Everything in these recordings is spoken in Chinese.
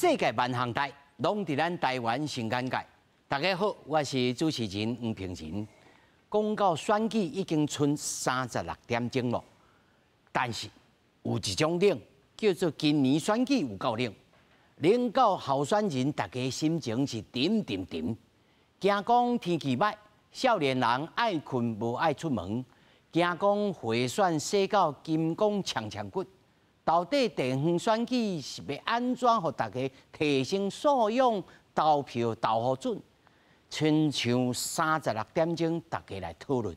世界万项台，拢伫咱台湾新眼界。大家好，我是主持人黄平仁。讲到选举已经剩36点钟了，但是有一种冷叫做今年选举有够冷，冷到候选人大家心情是沉沉沉。惊讲天气歹，少年人爱困无爱出门。惊讲贿选洗到金光呛呛骨。到底地方选举是要安怎让大家提升素养、投票投好准？亲像36点钟，大家来讨论。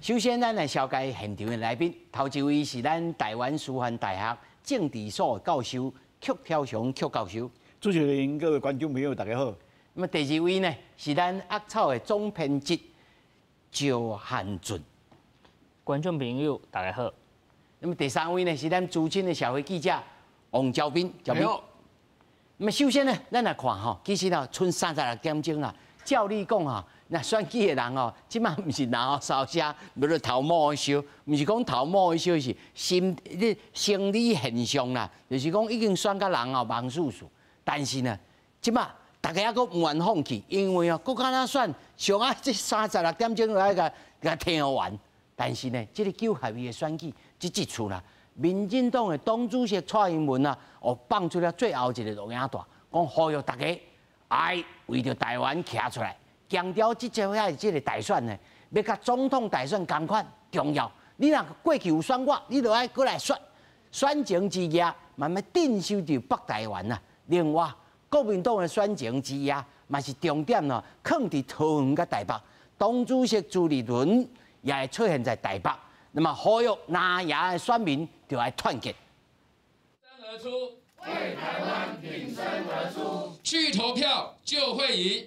首先，咱来绍介现场的来宾。头一位是咱台湾师范大学政治所的教授曲跳雄曲教授。主持人、各位观众朋友，大家好。那么第二位呢，是咱鸭草的总编辑赵汉俊。观众朋友，大家好。那么第三位呢，是咱资深的社会记者王昭斌。昭斌。那么首先呢，咱来看吼，其实呢，剩36点钟啊。照理讲吼，那选举的人哦，即马毋是拿烧车，要咧头毛烧，毋是讲头毛烧是生理现象啦，就是讲已经选到人哦忙死死。但是呢，即马大家还阁唔愿放弃，因为哦，阁敢若选上啊，这36点钟来甲听完。但是呢，这个9合一的选举，这一次啦，民进党的党主席蔡英文啊，哦放出了最后一个录影带，讲呼吁大家爱为着台湾站出来，强调这个大选呢，要甲总统大选同款重要。你若过去有选我，你就爱过来选，选情之夜慢慢镇守住北台湾啊。另外，国民党的选情之夜嘛是重点咯，放伫桃园甲台北，党主席朱立伦也会出现在台北。那么呼吁拿牙的选民就要团结。而出，为台湾挺身而出，去投票就会赢。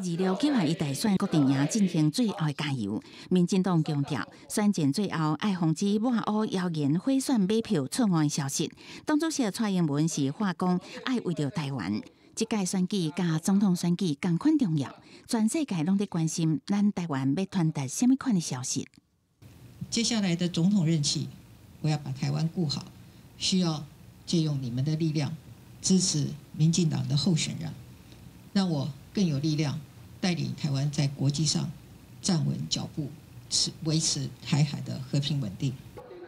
预料9合一大选决定赢进行最后的加油。民进党强调，选前最后爱防止抹黑谣言、贿选买票错误的消息。党主席蔡英文是话讲，爱为着台湾。这届选举甲总统选举同款重要，全世界拢在关心咱台湾要传达什么款的消息。接下来的总统任期，我要把台湾顾好，需要借用你们的力量，支持民进党的候选人，让我更有力量带领台湾在国际上站稳脚步，维持台海的和平稳定。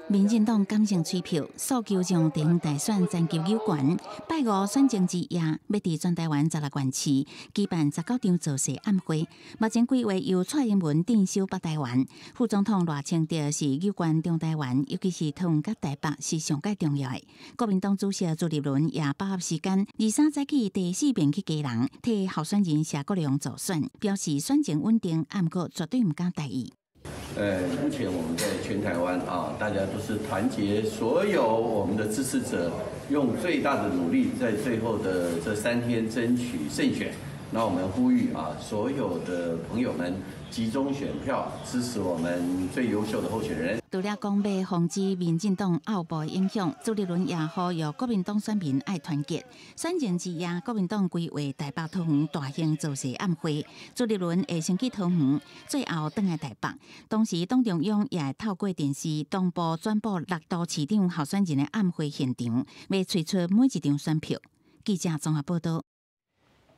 民进党感性催票，诉求将地方大选全球有关。拜五选前之夜，要伫全台湾16县市举办19场造势晚会。目前规划由蔡英文镇守北台湾，副总统赖清德是有关中台湾，尤其是桃园甲台北是上界重要的。国民党主席朱立伦也把握时间，23早起第4遍去家人，替候选人谢国良助选，表示选情稳定，不过绝对唔敢大意。目前我们在全台湾啊，大家都是团结所有我们的支持者，用最大的努力，在最后的这3天争取胜选。那我们呼吁啊，所有的朋友们集中选票，支持我们最优秀的候选人。除了讲要防止民进党后部影响，朱立伦也呼吁国民党选民爱团结。选前之夜，国民党规划台北桃园大型造势晚会，朱立伦会先去桃园，最后返来台北。同时，党中央也会透过电视同步转播6都市长候选人的晚会现场，要推出每一张选票。记者综合报道。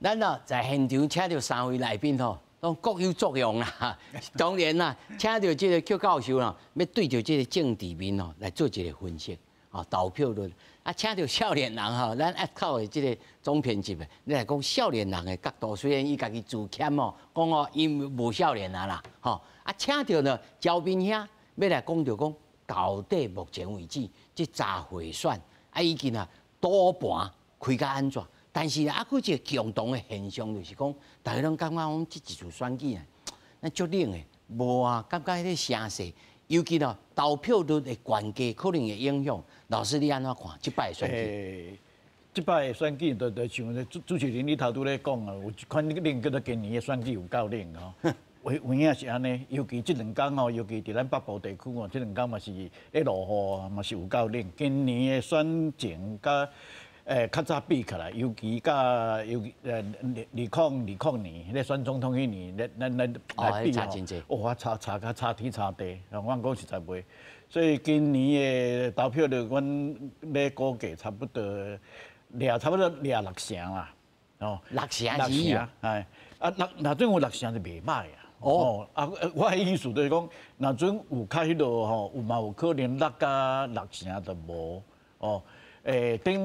咱哦在现场请到3位来宾吼，都各有作用啦。当然啦，请到这个曲教授啦，要对着这个政治面哦来做一个分析，哦投票率。啊，请到少年人吼，咱爱靠的这个总编辑的，你来讲少年人的角度，虽然伊家己自谦哦，讲哦因无少年人啦，吼啊，请到呢焦斌兄要来讲着讲，到底目前为止这查贿选啊已经啊多半开甲安怎？但是啊，佫一个共同的现象就是讲，大家拢感觉讲这一次选举啊，咱足冷的，无啊，感觉迄个声势，尤其咯投票率的悬低，可能会影响。老师，你安怎看这摆的选举？这摆的选举，就像主持人你头拄咧讲啊，有一款冷叫做今年的选举有够冷哦。有影是安尼，尤其这2天吼，尤其伫咱北部地区哦，这2天嘛是咧落雨，嘛是有够冷。今年的选情甲较早比起来，尤其2020年咧选总统迄年，咱来比我差天差地，我讲实在袂。所以今年的投票率，阮咧估计差不多掠6成啦，哦，6成是啊，哎，若准有6成就袂歹啊。哦，我的意思就是讲，若准有较迄落吼，有可能6成就无哦。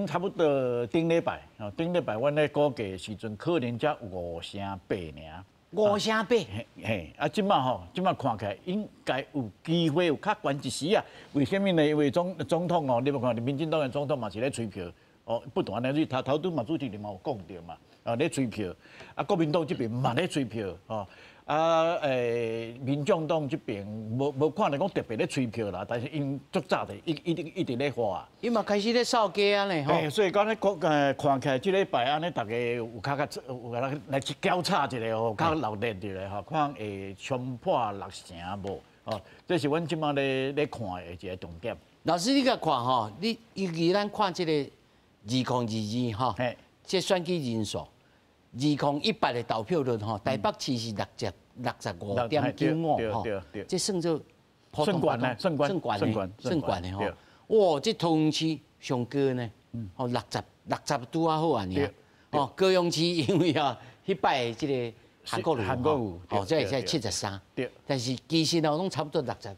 差不多顶礼拜，阮咧估计时阵可能才5成8尔。5成8。嘿，即马看起来应该有机会有较悬一时啊。为什么呢？因为总统哦，你要看，民进党的总统嘛是咧吹票，哦，不断咧去头拄嘛主席你嘛有讲到嘛，咧吹票，国民党这边嘛咧吹票，哦。民众党这边无看到讲特别咧吹票啦，但是因足早的一直咧花。伊嘛开始咧扫街啊咧吼。所以讲咧，看起来这礼拜安尼，大家有来去交叉一下哦，较热烈一下吼，看会冲破6成无？哦，这是阮即马咧看的一个重点。老师，你甲看吼，你尤其咱看这个2022吼，这选举人数。2018的投票率吼，台北市是65.95吼，这算做算悬的，算悬的吼。哇，这桃园市上高呢，哦60拄啊好啊呢。哦，高雄市因为哦，迄摆的这个韩国瑜，哦，这才73。但是其实哦，拢差不多60，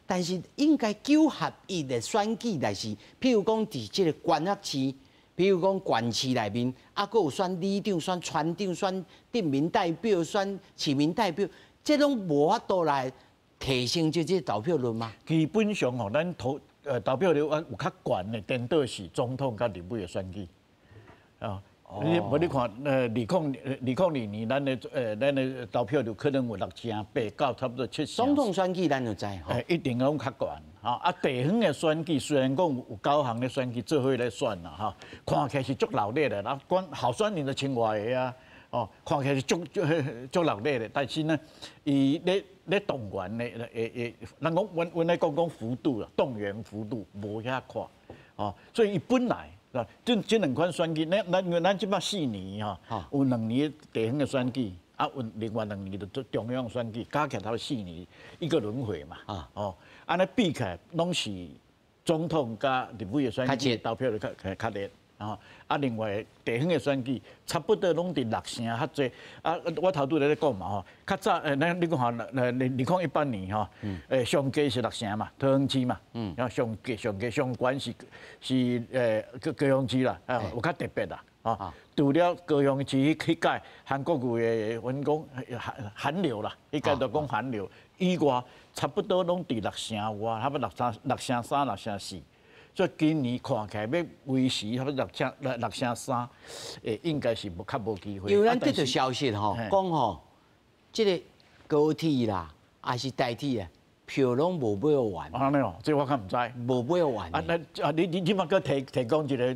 但是应该9合1的选举来是，譬如讲伫这个关隘市。比如讲，县市内面，佫有选里长、选村长、选镇民代表、选市民代表，这拢无法度来提升这投票率吗？基本上吼，咱投票率有较悬的，颠倒是总统甲立委的选举啊。你看2002年咱的投票率可能有6成8到差不多7成。总统选举咱就知吼，一定拢较悬。地方的选举虽然讲有9项的选举做伙来选啦，哈，看起来是足热烈的，然后候选人就1000个啊，哦，看起来是足热烈的，但是呢，伊咧动员咧，咱讲阮咧讲幅度啦，动员幅度无遐快，哦，所以伊本来。这两款选举，咱即摆4年吼，有2年地方的选举，有另外2年就中央选举，加起来4年一个轮回嘛，安尼比起来拢是总统甲立委的选举投票率较热，另外地方的选举差不多拢伫6成较济，我头拄咧讲嘛吼，较早你讲吼，2018年吼，上低是6成嘛，桃园市嘛，然后上低上悬是高雄市啦，有较特别啦，除了高雄市迄届韩国瑜的，阮讲韩流啦，迄届就讲韩流，以外差不多拢伫6成外，差不多6成3、6成4。所以今年看起来要维持差不多6成3，应该是较无机会。因为咱得到消息吼，讲吼，这个高铁啦，还是台铁啊，票拢无买完。安尼哦，这我较唔知。无买完。你即马搁提供一个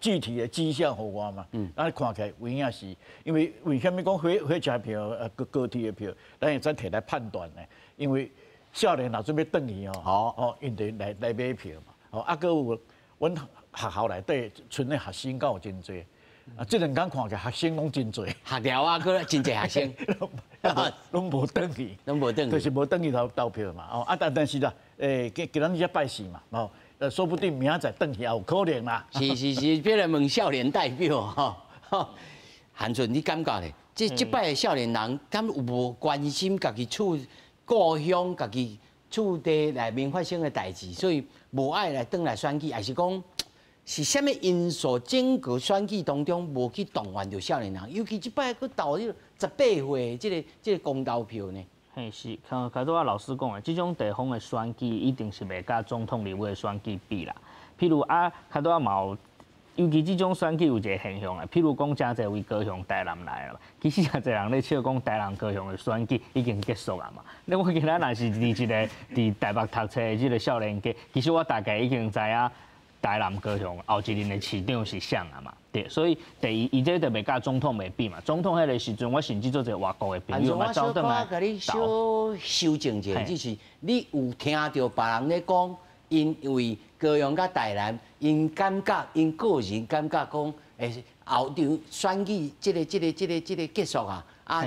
具体的迹象互我嘛？看起来有影是，因为虾米讲火车票、高铁的票，咱会再摕来判断呢？因为少年若准备转去哦，因得来买票嘛。搁有阮学校内底村的学生，敢有真侪。这2天看起来学生拢真侪。学了啊，搁真侪学生，拢无转去，就是无转去投票嘛。但是啦，今日才拜四嘛，说不定明仔载转去也有可能啦。是，别来问少年代表哈。韩顺，你感觉咧？这摆的少年人，敢有无关心家己故乡、家己厝地内面发生的代志，所以无爱来转来选举，还是讲是啥物因素整个选举当中无去动员着少年人，尤其这摆佫到迄18岁这个公投票呢？嘿，是，开头老师讲的，这种地方的选举一定是袂甲总统立委的选举比啦。譬如开头嘛有。尤其这种选举有一个现象啊，譬如讲，真侪位高雄、台南来了，其实真侪人咧笑讲台南、高雄的选举已经结束啊嘛。那我今仔若是伫台北读册的这个少年家，其实我大概已经知影台南、高雄后一任的市长是谁啊嘛。对，所以第一，伊这就袂甲总统袂比嘛。总统迄个时阵，我甚至做一个外国的朋友嘛，走转来。我甲你小修正一下，就是你有听到别人咧讲。因为高雄甲台南，因感觉因个人感觉讲，后场选举这个结束啊，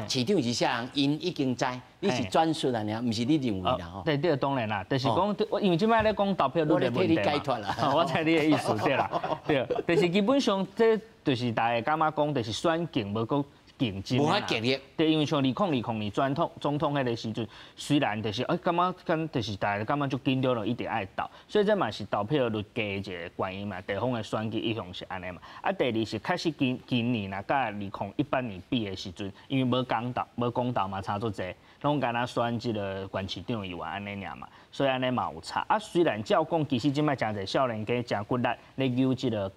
市长是啥人，因已经知，你是转述啊，毋是你认为啦吼。对，当然啦，就是讲，因为即摆咧讲投票率的问题嘛，我知你的意思对啦，对，但是基本上这就是大家感觉讲，就是选竞无够竞争无法激烈。对，因为像2020年总统迄个时阵，虽然就是感觉就是大家感觉就紧张了，一定爱投，所以这嘛是投票率低一个原因嘛。地方的选举一向是安尼嘛。第二是开始今年啊，甲2018年比的时阵，因为无公道嘛，差足济，拢敢若选即个县市长议员安尼尔嘛，所以安尼嘛有差。虽然照讲，其实即摆真侪少年家真骨力咧揪即个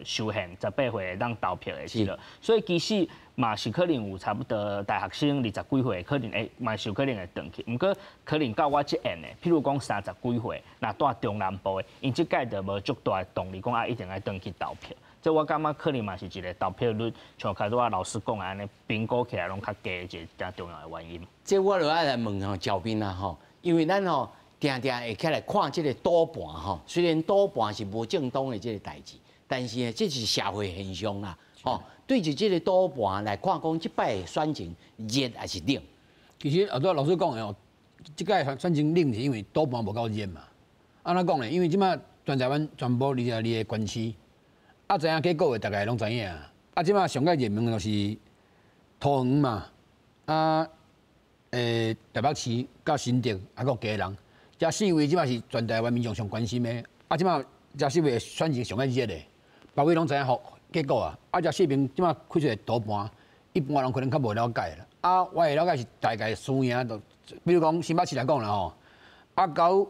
修宪18岁当投票的是了，所以其实嘛是可能有差不多大学生20几岁，可能嘛是有可能会转去，毋过可能到我这end的，譬如讲30几岁，若住中南部的，因即届就无足大的动力，讲一定爱转去投票。这我感觉可能嘛是一个投票率，像开多老师讲的安尼，评估起来拢较低一个真重要的原因。这我就爱来问吼赵斌啊吼，因为咱吼定会起来看这个赌盘吼，虽然赌盘是无正当的这个代志。但是呢，这是社会现象啦，吼。对住这个赌盘来看，讲这摆选情热还是冷？其实后头老师讲的哦，这届选情冷是因为赌盘无够热嘛。安怎讲呢？因为即摆全台湾全部你的关区，知影结果的大概拢知影啊。即摆上届热门就是桃园嘛，台北市、甲新竹，还有基隆，这4位即摆是全台湾民众上关心的。即摆这4位选情上个热的。别位拢知影好结果啊！这4名即马开出来赌盘，一般人可能较无了解啦。我的了解是大概输赢都，比如讲新北市来讲啦吼，阿高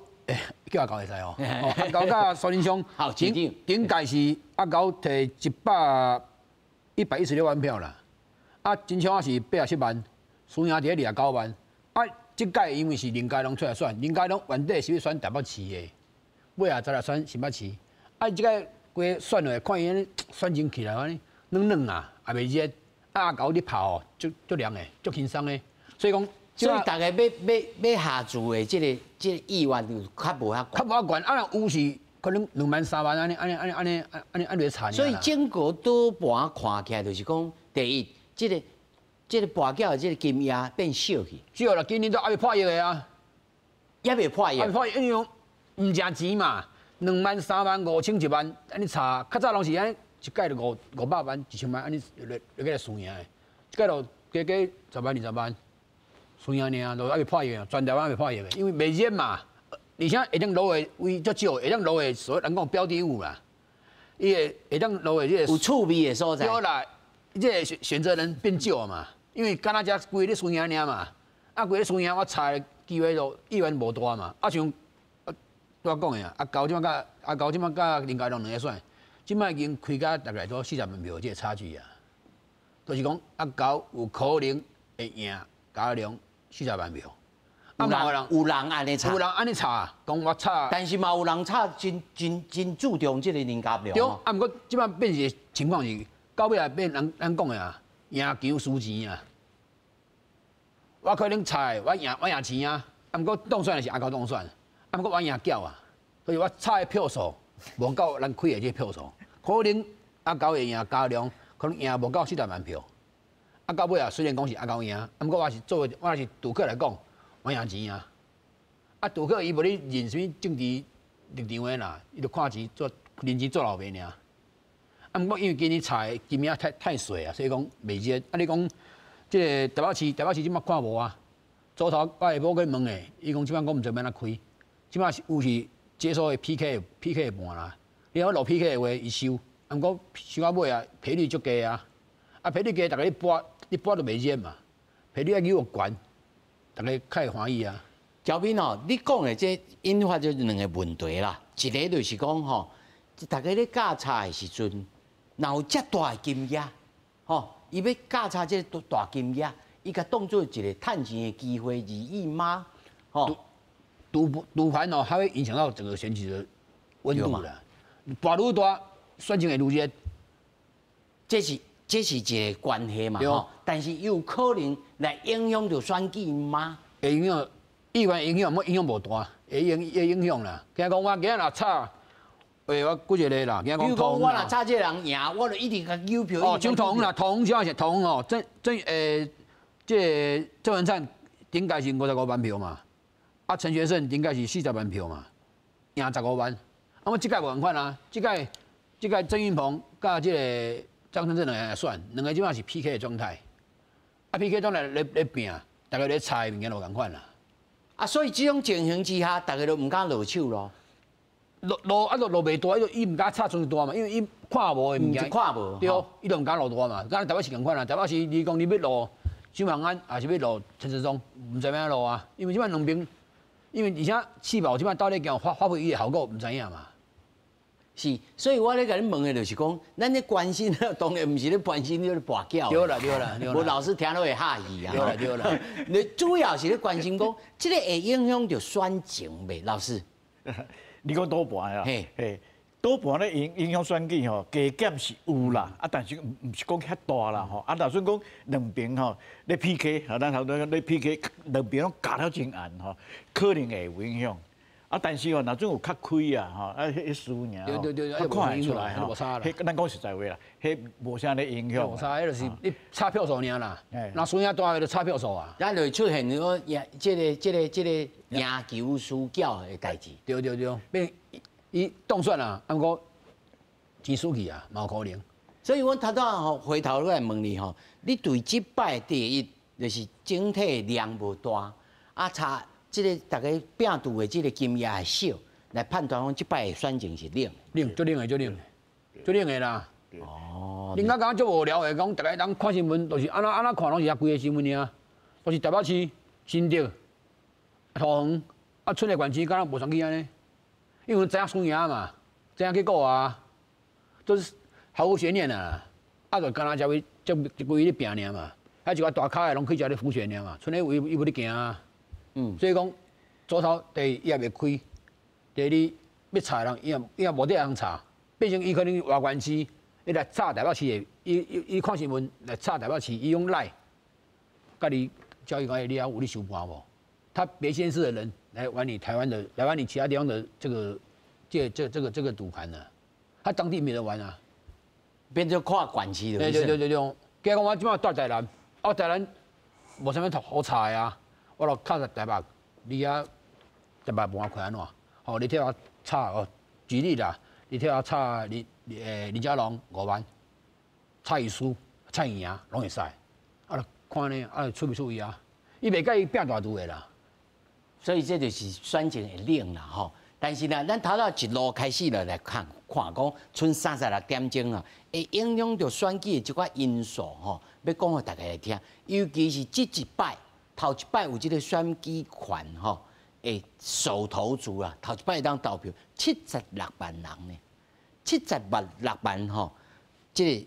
叫阿高会使吼，阿高甲苏林乡，顶届是阿高摕116万票啦，真枪是87万，输赢伫29万。即届因为是林佳龙出来选，林佳龙原底是要选台北市的，尾仔再来选新北市，即届。规选落看伊安尼选情起来安尼软啊，也袂热。阿狗你跑哦，足凉的，足轻松的。所以讲，所以大家要下注的这个意愿就较无遐悬。较无遐悬，有是可能2万3万安尼差。所以整个赌盘看起来就是讲，第一，这个博缴的这个金额变少去。少啦，今年都还未破亿的啊，也未破亿。还未破亿，因为唔挣钱嘛。2万、3万、5千、1万，安尼差，较早拢是安尼一届就500万、1000万，安尼来输赢的。一届就加10万、20万，输赢尔，都还未破亿啊，全台湾还未破亿的，因为袂热嘛，而且会当落的位足少，会当落的所谓人讲标的物啦，伊会当落的这个有趣味的所在。对啦，这个选择人变少嘛，因为敢若只规咧输赢尔嘛，规咧输赢我猜的机会就意愿无大嘛，像。我讲的阿高即摆甲林佳龙2个选，即摆已经开甲大概都40万票，这个差距啊，就是讲阿高有可能会赢佳龙40万票。有人安尼差，有人安尼差，讲我差。但是嘛有人差真注重这个林佳龙。对，毋过即摆变一个情况是，到尾来变咱讲的啊，赢球输钱啊。我可能差，我赢钱啊，毋过当选的是阿高当选。毋过我赢缴啊，所以我差的票数无够咱开的这票数，可能阿高会赢佳龙，可能赢无够40万票。到尾啊，虽然讲是阿高赢，毋过我是是杜克来讲，我赢钱啊。杜克伊无咧认什么政治立场的啦，伊就看钱做认钱做老板尔。毋过因为今年差的金额太细啊，所以讲袂热。你讲这个台北市即摆看无啊？早头我下晡去问的，伊讲即摆我毋知要安怎开。即摆有是接受的 PK 的盘啦，你要落 PK 的话，伊收，毋过收到尾啊，赔率足低啊，赔率低，大家你博都袂热嘛，赔率要有悬，大家较会欢喜啊。赵斌哦，你讲的这引发就2个问题啦，一个就是讲吼，大家咧价差的时阵，若有遮大的金额，吼，伊要价差这大金额，伊甲当做一个趁钱的机会而已吗？吼。赌盘哦，还会影响到整个选举的温度啦。博愈大，选情会愈热，这是一个关系嘛吼。但是有可能来影响到选举吗？会影响，意愿影响，影响无大，会影响啦。惊讲我今日若差，我估一个啦，惊讲如果我若差这个人赢，我就一定甲邮票。哦，像同啦，同啥是同哦，这郑文灿顶届是55万票嘛，啊陈学圣顶届是40万票嘛，赢15万。啊，我即届无共款啊，即届郑运鹏甲即个张春正两个来选，两个即马是 PK 的状态，啊 PK 状态咧拼，大家咧猜物件无共款啦。啊，所以这种情形之下，大家都唔敢落手咯。落袂大，伊唔敢插出大嘛，因为伊看无的物件，看无，对，伊就唔敢落大嘛。咱台北市共款啦，台北市你讲你要落许万安，还是要落陈时中，唔知要安落啊。因为即摆两边，因为而且气保即摆到底讲发挥伊的效果唔知影嘛。是，所以我咧甲你问的就是讲，咱咧关心，当然唔是咧关心你咧跋筊。对啦，无老师听落会吓伊啊。对啦。你主要是咧关心讲，这个会影响到选情袂？老师，你讲赌盘啊？嘿，赌盘咧影响选举吼，加减是有啦，啊，但是唔是讲遐大啦吼。啊，就算讲两边吼咧 PK， 咱头先咧 PK， 两边拢夹了真硬吼，可能会有影响。啊，但是哦，若种有较开啊，吼，啊，迄输赢吼，对，看会出来吼。无差啦。咱讲实在话啦，迄无啥咧影响。无差，迄就是你差票数尔啦。那输赢大个就差票数啊。咱就出现个这个赢球输缴的代志。对，变伊当选啊，啊，过钱输去啊，嘛有可能。所以阮头头吼回头来问你吼，你对即摆第一就是整体量无大，啊差。这个大家拼度的这个金额还少，来判断讲即摆的选情是最冷的啦。哦。恁讲足无聊的，讲大家人看新闻，都是安怎看，拢是遐几个新闻尔，都是台北市、新竹、桃园，啊，春的县市敢若无选举安尼，因为知影输赢嘛，知影结果啊，都是毫无悬念啊，啊，就干那只位一规咧拼尔嘛，还一个大咖的拢去只咧浮选尔嘛，春的伊无咧行啊。所以讲，左头第一伊也袂开，第二要查人伊也无得人查，变成伊可能外县市，伊来查台北市的，伊看新闻来查台北市，伊用赖，甲你交易讲你有你收盘无？他别县市的人来玩你台湾的，来玩你其他地方的这个赌盘呢，他当地没人玩啊，变成看县市了。对，加讲我即摆住台南，啊台南无啥物好查的啊。我落靠台北，你啊台北无法看安怎？吼，你听我差哦，举例啦，你听我差林佳龙5万，差伊输，差伊赢，拢会使。啊，看呢，啊出不出伊啊？伊袂甲伊拼大赌的啦。所以这就是选情会冷啦吼。但是呢，咱头头一路开始来看讲，剩36点钟啊，会影响到选举的一寡因素吼，要讲互大家来听，尤其是这一摆。头一摆有这个选举权吼，诶，首投族啊，头一摆当投票76万人呢，76万吼，这个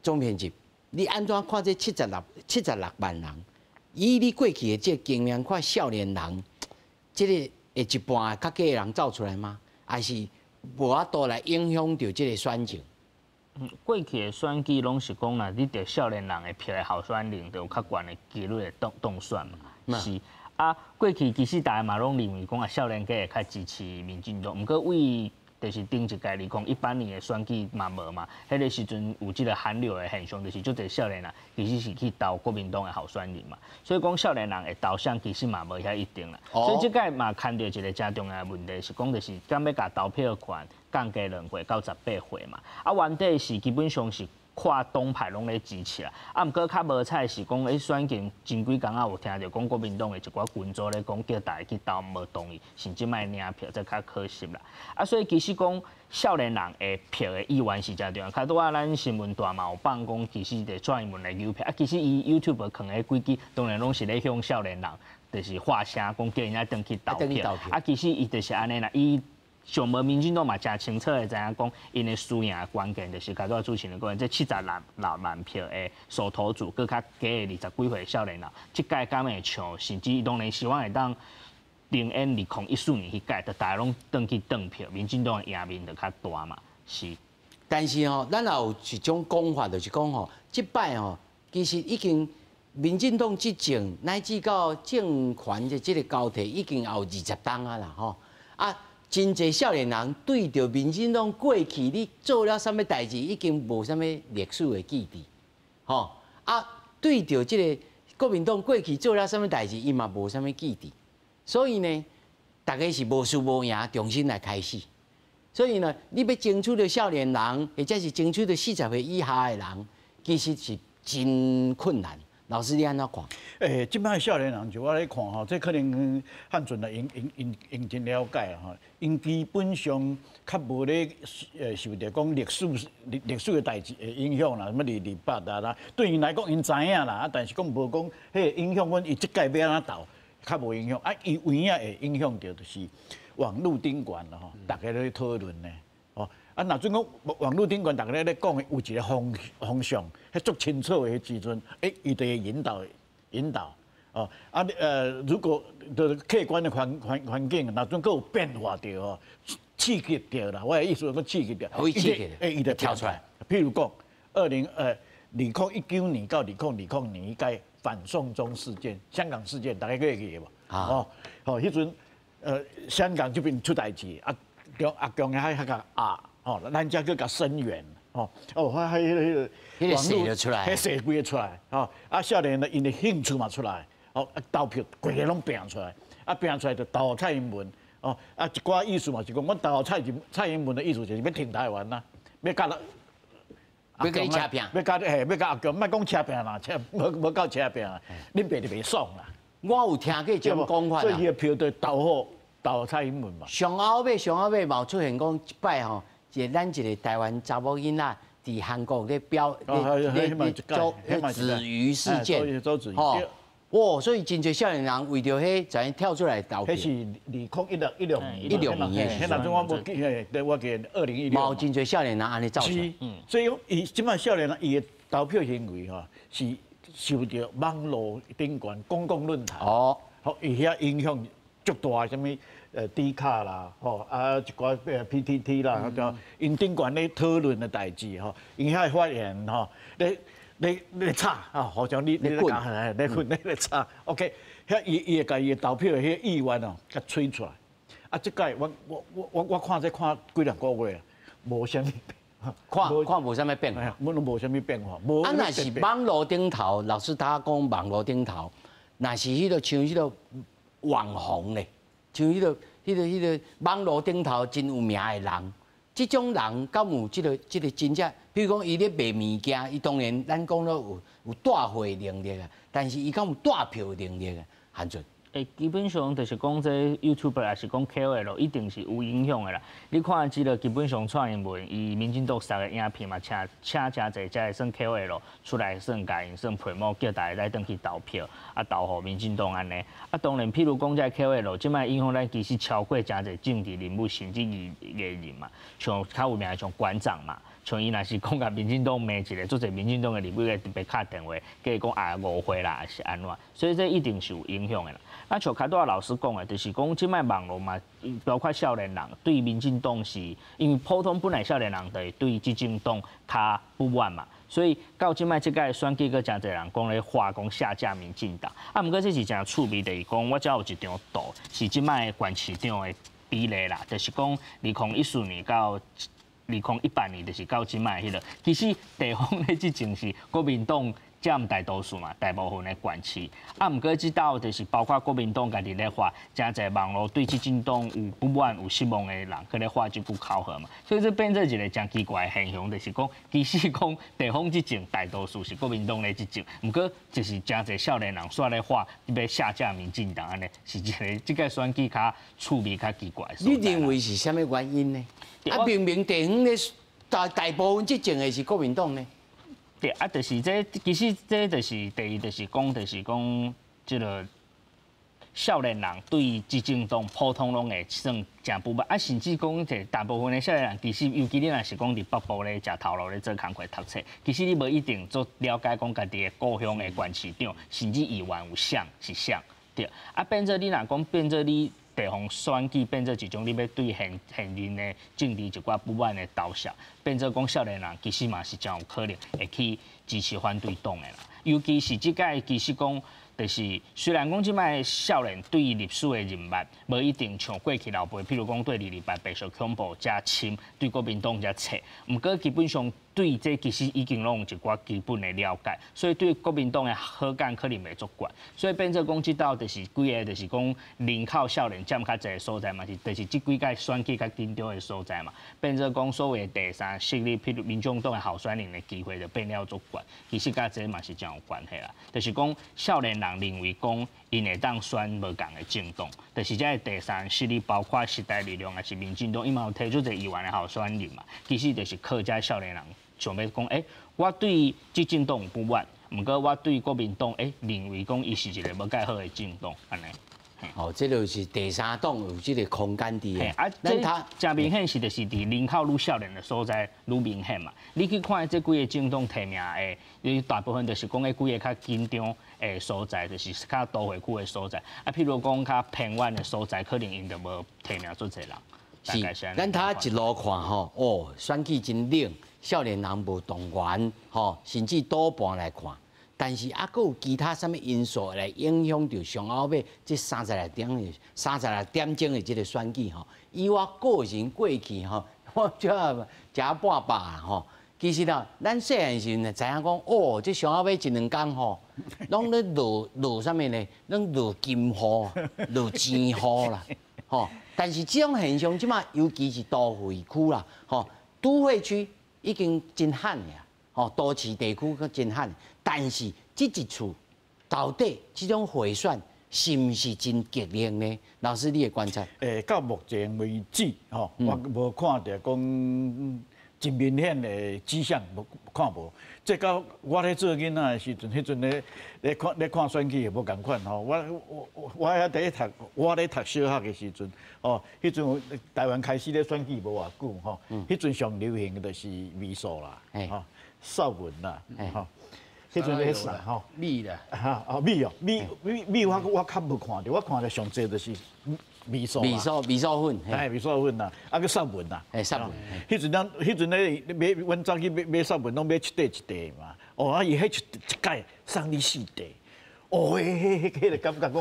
总面积，你安怎看这76万人？以你过去的这经验看，少年人，这个会一半较假的人走出来吗？还是无法度来影响到这个选情？过去的选举拢是讲啦，你得少年人的票的候选人，就有较悬的几率的当选嘛。是啊，过去其实大家嘛拢认为讲啊，少年家会较支持民进党，毋过为就是顶一届2018年的选举嘛无嘛，迄个时阵有即个韩流的现象，就是足侪少年人其实是去投国民党的候选人嘛，所以讲少年人的投向其实嘛无遐一定啦。所以即届嘛看到一个真重要的问题是讲，就是敢要甲投票权降低2岁到18岁嘛，啊原底是基本上是跨党派拢咧支持啦，啊，毋过较无彩是讲，选前前几工有听着讲国民党的一寡群组咧讲，叫大家去投无同意，甚至卖领票，这较可惜啦。啊，所以其实讲少年人的票的意愿是真重要。较拄啊，咱新闻大嘛有放讲，其实得专门来邮票，啊，其实伊 YouTube 放的几支，当然拢是咧向少年人，就是发声讲叫人家登去投票。啊，其实伊就是安尼啦，伊。上无民进党嘛，真清楚的知影讲，因的输赢的关键就是甲拄主持人讲，这76万票的首投族，佮较加的20几岁少年人，即届敢会像，甚至当然希望会当零演2014年迄届，就大家拢登去登票，民进党的赢面就较大嘛，是。但是吼，咱也有一种讲法，就是讲吼，即摆吼，其实已经民进党执政乃至到政权的这个交替，已经也有20冬啊啦吼。啊，真侪少年人对着民进党过去你做了什么代志，已经无什么历史的记忆，吼。啊，对着这个国民党过去做了什么代志，伊嘛无什么记忆。所以呢，大家是无输无赢，重新来开始。所以呢，你要争取到少年人，或者是争取到40岁以下的人，其实是真困难。老师，你安怎看？即摆少年人就我来看吼，这可能汉俊来因真了解吼，因基本上较无咧受着讲历史的代志的影响啦，什么228啦，对因来讲因知影啦，但是讲无讲迄影响阮伊即届要安怎斗，较无影响。啊，伊唯一会影响到就是网络顶悬啦吼，大家咧讨论呢。啊，若准讲网络顶悬，大家咧讲的有一个方向，迄足清楚的时阵，伊就会引导。哦，如果就是客观的环境，若准佫有变化着哦，刺激着啦，我的意思讲刺激着，伊就跳出来。譬如讲，2019年到2020年迄届反送中事件、香港事件，大家记会记无？迄阵香港这边出代志，中央迄个咱遮佫甲声援，迄个网络出来，迄社会出来，啊，少年的因的兴趣嘛出来，投票规个拢拼出来，拼出来就投蔡英文，一寡意思嘛是讲，我投蔡英文的意思就是要挺台湾啦，要甲要跟伊车拼，要甲阿强，莫讲车拼啦，无够车拼啊，恁爸就袂爽啦。我有听过这种讲法所以伊的票就投蔡英文嘛。上后尾嘛出现讲一摆吼。咱一个台湾查某囡仔伫韩国咧做子瑜事件，哇！所以真侪少年人为着迄才跳出来投票。迄是2016年，迄当中我无记，我记2016。冇真侪少年人安尼造成。所以伊即摆少年人伊的投票行为吼，是受到网络顶悬公共论坛伊遐影响足大，什么？D 卡啦，一寡PTT 啦，因顶悬咧讨论的代志因遐发言咧吵好像你咧讲咧吵 ，OK， 遐伊会甲伊投票的迄意愿甲吹出来，即届我看几两个月，无啥物，看无啥物变化，我拢无啥物变化，若是网络顶头，老师他讲网络顶头，若是像迄个网红咧。像迄个网络顶头真有名的人，这种人敢有这个真正，比如讲伊咧卖物件，伊当然咱讲了有带货能力啊，但是伊敢有带票能力啊？韩俊。基本上就是讲这 YouTuber 还是讲 KOL， 一定是有影响的啦。你看这个基本上蔡英文以民进党杀的影片嘛，请真侪才会算 KOL 出来算甲因算 promote， 叫大家来登去投票，投互民进党安尼。当然，譬如讲这 KOL， 即摆影响咱其实超过真侪政治人物，甚至艺人嘛，像较有名的像馆长嘛。像伊若是讲甲民进党骂一个，做者民进党的立委特别敲电话，叫伊讲误会啦，还是安怎？所以这一定是有影响的啦。像卡多老师讲的，就是讲即摆网络嘛，包括少年人对民进党是，因为普通本来少年人就对执政党较不满嘛，所以到即摆即届选举，个真侪人讲咧话讲下架民进党。毋过这是真趣味的，讲我只有一张图，是即摆县市长的比例啦，就是讲2014年到2018年，就是到即摆迄个，其实地方咧即阵是国民党占大多数嘛，大部分的县市。毋过即道就是包括国民党家己咧发，真侪网络对执政党有不满、有失望的人，去咧发即句口号嘛。所以这变做一个真奇怪的现象，就是讲，其实讲地方执政大多数是国民党咧执政，毋过就是真侪少年人煞咧发要下架民进党安尼，是一个即个选举较趣味、较奇怪。你认为是啥物原因呢？明明地方咧大部分执政的是国民党呢？对就是这，其实这就是第一，就是讲，这个少年人对执政党普通拢会算真不满，甚至讲这大部分的少年人，其实尤其你若是讲伫北部咧食头路咧做工课读册，其实你无一定做了解讲家己的故乡的县市长，甚至议员有像是像对，变做你若讲变做你。地方选举变做一种你要对现任的政治一寡不满的投射，变做讲少年人其实嘛是真有可能会去支持反对党的啦。尤其是即届，其实讲就是虽然讲即摆少年对历史的认捌无一定像过去老辈，譬如讲对228白色恐怖加深，对国民党加册，毋过基本上。对这其实已经拢有一寡基本的了解，所以对国民党的好感可能袂足悬，所以变做讲即道就是几个就是讲人口少年占较侪的所在嘛，就是即几届选举较紧张的所在嘛，变做讲所谓的第三势力，譬如民众党的候选人的机会就变了足悬，其实甲这嘛是真有关系啦，就是讲少年人认为讲因会当选无共的政党，就是这第三势力，包括时代力量还是民进党，伊嘛有提出一个议员的候选人嘛，其实就是靠这少年人。想要讲，我对执政党不满，毋过我对国民党，认为讲伊是一个无介好的政党，安尼。哦，这就是第三党有这个空间伫啊，这真明显是就是伫人口愈少年的所在愈明显嘛。你去看这几个政党提名的，因大部分就是讲几个较紧张的所在，就是较都会区的所在。啊，譬如讲较偏远的所在，可能因就无提名做侪人。是，咱他一路看吼，选举真冷。少年人无动员，甚至倒半来看，但是还佫有其他什么因素来影响到上后尾这36点钟的这个选举吼。以我个人过去我只食半饱啦其实啦，咱细汉时呢，知影讲这上后尾1、2天拢咧落什么呢？拢落金雨、落钱雨啦，但是这种现象即马，尤其是都会区啦，都会区。已经真罕呀，都市地区佫真罕。但是这一次到底这种贿选是毋是真激烈呢？老师，你的观察？到目前为止，我无看到讲真明显的迹象，无看无。即到我咧做囡仔的时阵，迄阵咧看选举也无共款我遐第一读，我咧读小学的时阵，迄阵台湾开始咧选举无偌久迄阵上流行的就是美术啦，少文啦，迄阵咧啥美啦，美我较无看到，我看到上济就是美术粉，美术粉啦，个少文啦，少文。迄阵咧买，阮早去买少文，拢买一块嘛。伊迄一届送你4块。迄个感觉讲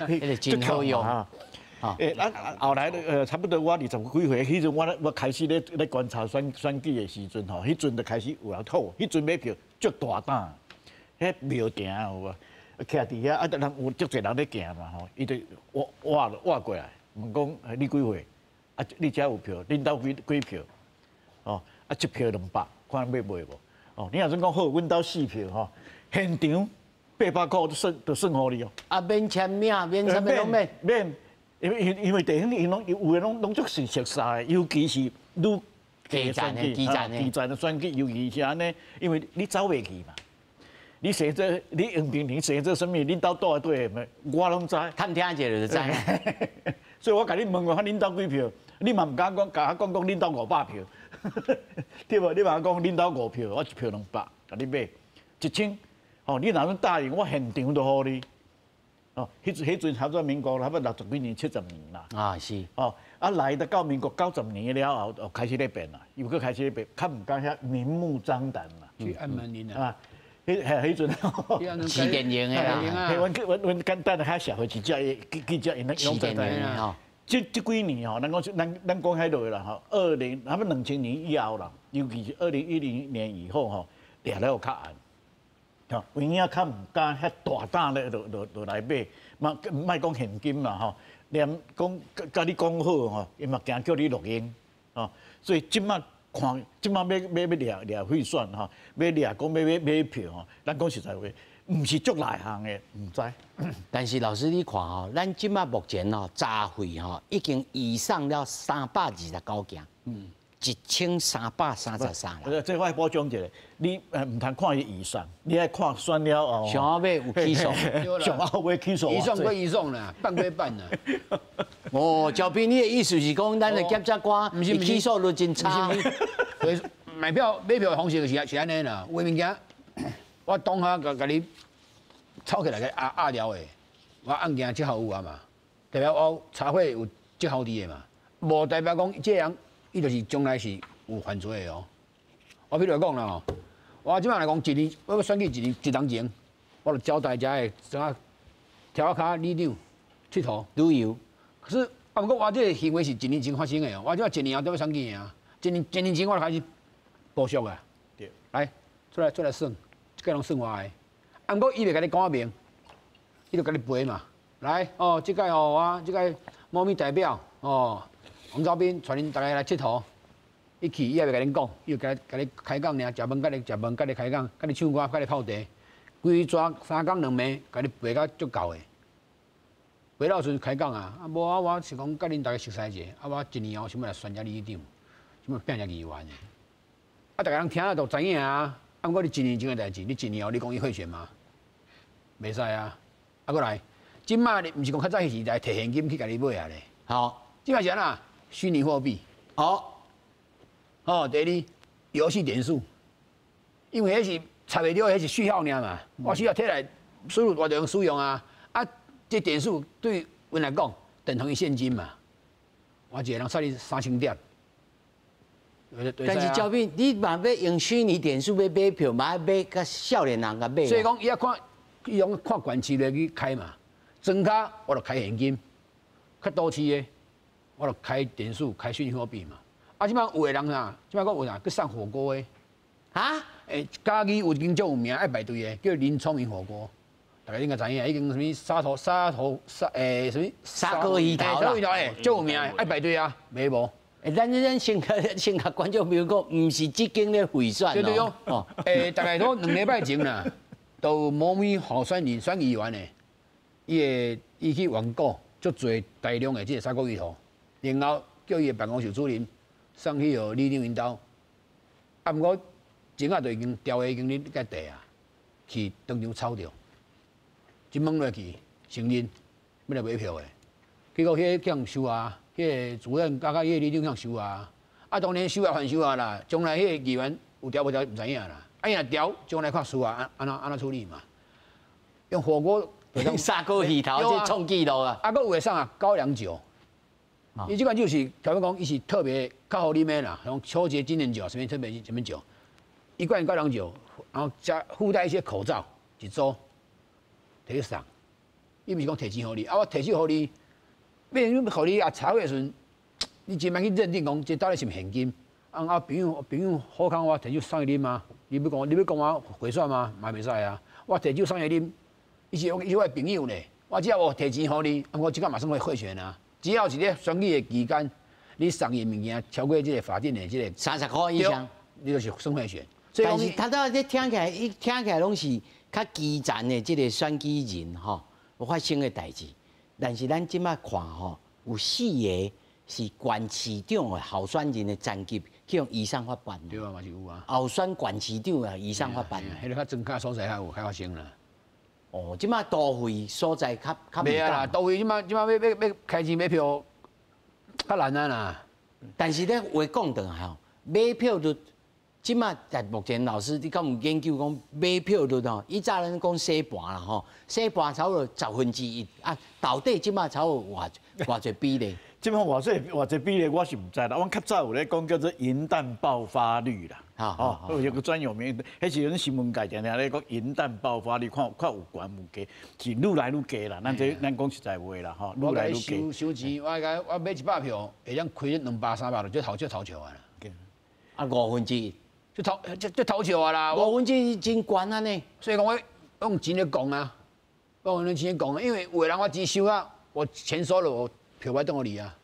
迄个真好用啊。后来差不多我20几岁，迄阵我开始咧观察选举的时阵迄阵就开始有人讨，迄阵买票足大胆，迄庙埕有无？徛伫遐，人有足侪人咧行嘛伊就挖过来，问讲你几岁？你遮有票？恁兜几票？一票200，看买无？你若准讲好，阮兜4票现场800块就算互你免签名，免啥物拢免。因为地方因拢有诶拢足熟悉的，尤其是愈基层的选举，尤其是安尼，因为你走袂去嘛。你生做你用平平生做啥物？恁兜住对的，我拢知。探听一下就知。所以我甲你问看恁兜几票，你嘛毋敢讲，甲我讲恁兜500票，对无？你嘛讲恁兜5票，我1票200，甲你买1000。你若准答应，我现场就互你。迄阵差不多民国差不多60几年、70年啦。是。来到民国90年了后，开始咧变啦，又搁开始咧变，较毋敢遐明目张胆啦。去按门铃啊。迄阵，市电影的啦。阮简单的遐社会记者因拢在台。这几年咱讲迄落啦差不多2000年以后啦，尤其是2010年以后掠了有较暗。有影较毋敢遐大胆咧，就来买，莫讲现金啦连讲甲你讲好伊嘛惊叫你录音所以即马看，即马要掠贿选要掠讲要买票咱讲实在话，毋是足内行的，毋知。但是老师你看咱即马目前查贿已经以上了329件。1333啦。这我补充一下，你唔通看伊以上，你爱看选了后，上后尾有起诉，上后尾起诉。移送归移送啦，办归办啦。赵斌，你的意思是讲，咱的检察官起诉率真差？买票的方式是安尼啦，有物件我当下甲你抄起来个压了的，我案件之后有啊嘛，代表我茶会有绩效伫的嘛，无代表讲这人伊就是将来是有犯罪的哦。我比如讲啦哦，我即摆来讲一年，我要选举一年前，我就交代遮个啥跳骹里长佚佗旅游。可是啊，不过我这个行为是1年前发生的哦，我即摆1年后都要选举啊，一年前我就开始报销啊。对，来出来算，这个拢算我的。啊，不过伊袂甲你讲明，伊就甲你赔嘛。来哦，即个哦，我即个某咪代表哦，王兆斌带恁大家来佚佗。伊去，伊也袂甲恁讲，伊就甲你开讲尔，食饭甲你开讲，甲你唱歌，甲你泡茶，规抓3工2暝，甲你陪到足够的。陪到时开讲啊，啊无啊，我是讲甲恁大家熟悉者，啊我1年后想要来选遮里长，想要变遮议员的。啊，大家人听了都知影啊。啊，我你1年前的代志，你1年后你讲伊贿选吗？袂使啊。啊，过来，即摆你毋是讲较早迄时代摕现金去甲你买啊咧。好，即摆是安那虚拟货币。好。哦，第二，游戏点数，因为迄是查袂到，迄是序号尔嘛。我需要摕来输入，我就用使用啊。啊，这点数对阮来讲等同于现金嘛。我一个人刷你3000点。但是赵斌，你嘛要用虚拟点数要买票，嘛要买甲少年人甲买。所以讲，伊要看，伊用看管期来去开嘛。庄卡我就开现金，较多市的我就开点数，开虚拟货币嘛。啊，即摆有个人啊，即摆讲有人去送火锅的，啊？嘉义有间足有名爱排队的，叫林聪明火锅，大家应该知影，已经什么什么砂锅鱼头啦，砂锅鱼头诶，足有名的，爱排队啊，买无？咱先甲观众朋友讲，毋是即间咧贿选对对哦。大概都2礼拜前啦，都某咪候选人选议员的，伊去网购足侪大量的即个砂锅鱼头，然后叫伊的办公室主任。送去予里长因兜，啊，毋过前仔就已经调的已经咧甲地啊，去当场抄着，一问落去承认要来买票的，结果迄个向收啊，迄个主任甲迄个里长向收啊，啊当然收啊还收啊啦，将来迄个议员有调无调毋知影啦，啊伊若调，将来看收啊，安怎处理嘛？用火锅用砂锅鱼头去创纪录啊！啊，佫有会送啊高粱酒。伊即款就是条边讲，伊是特别较好啉的啦，像秋节纪念酒，什么特别什么酒，一罐高粱酒，然后加附带一些口罩一组，摕去送。伊毋是讲摕钱互你，啊我摕钱互你，变成互你啊查的时阵，你真慢去认定讲这到底是毋现金？啊朋友好康我摕酒送伊啉吗？你要讲我回算吗？嘛袂使啊！我摕酒送伊啉，伊是我的朋友呢，我只要我摕钱互你，啊我即个马上会贿选啊！只要是咧选举的期间，你送伊物件超过这个法定的这个30块以上，你就是算贿选。但是他到这听起来拢是较基层的这个选举人吼有发生的代志。但是咱即摆看吼，有4个是县市长的候选人的残疾去用移送法办。对啊，嘛是有啊。候选县市长啊，移送法办。迄个较庄卡所在较有发生啦。哦，即摆都会所在较袂啊啦，都会即摆要开钱买票较难啊啦。但是咧话讲倒来吼，买票率即摆在目前老师你敢有研究讲买票率吼？以早咱讲洗盘啦吼，洗盘超过1/10啊，到底即摆超过偌侪比例？即摆偌侪比例我是毋知啦，阮较早有咧讲叫做银弹爆发率啦。哦，有个专有名，迄时阵新闻界定定咧讲银弹爆发率，看有悬有低，是愈来愈低啦。咱讲实在话啦，吼，愈来愈低。收钱，我买100票，会当亏200、300，就头笑啊啦。啊1/5，就头笑啊啦。1/5真悬啊呢。所以讲我用钱来讲啊，我用钱讲，因为有的人我钱收啊，我钱收了，我票我等我离啊。